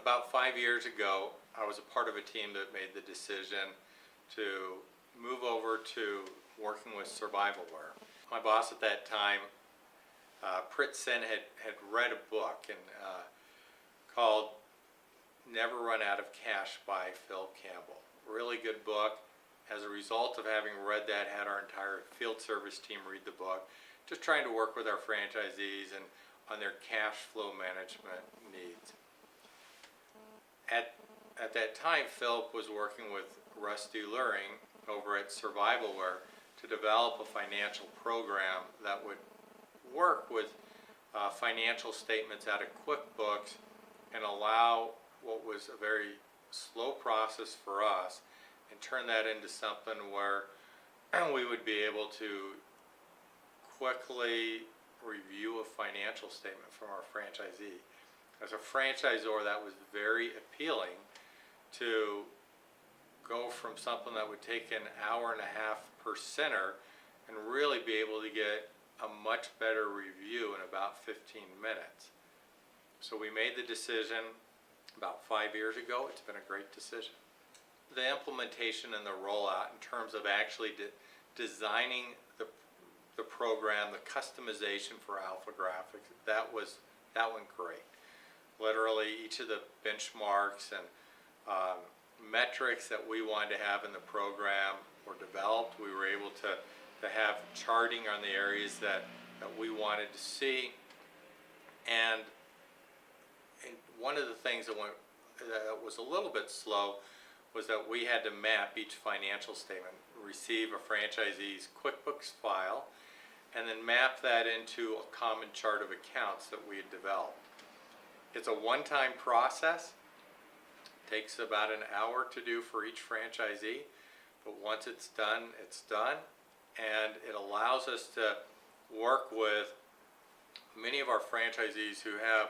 About 5 years ago, I was a part of a team that made the decision to move over to working with SurvivalWare. My boss at that time, Prit Sen, had read a book called Never Run Out of Cash by Phil Campbell. Really good book. As a result of having read that, had our entire field service team read the book, just trying to work with our franchisees and on their cash flow management needs. At that time, Philip was working with Rusty Luring over at SurvivalWare to develop a financial program that would work with financial statements out of QuickBooks and allow what was a very slow process for us and turn that into something where we would be able to quickly review a financial statement from our franchisee. As a franchisor, that was very appealing to go from something that would take an hour and a half per center and really be able to get a much better review in about 15 minutes. So we made the decision about 5 years ago. It's been a great decision. The implementation and the rollout in terms of actually designing the program, the customization for AlphaGraphics, that went great. Literally each of the benchmarks and metrics that we wanted to have in the program were developed. We were able to have charting on the areas that we wanted to see. And one of the things that was a little bit slow was that we had to map each financial statement, receive a franchisee's QuickBooks file, and then map that into a common chart of accounts that we had developed. It's a one-time process. It takes about an hour to do for each franchisee, but once it's done, and it allows us to work with many of our franchisees who have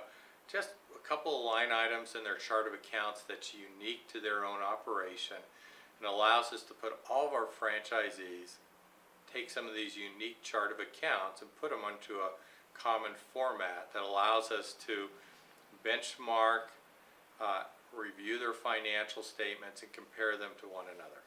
just a couple of line items in their chart of accounts that's unique to their own operation, and allows us to put all of our franchisees, take some of these unique chart of accounts and put them onto a common format that allows us to benchmark, review their financial statements and compare them to one another.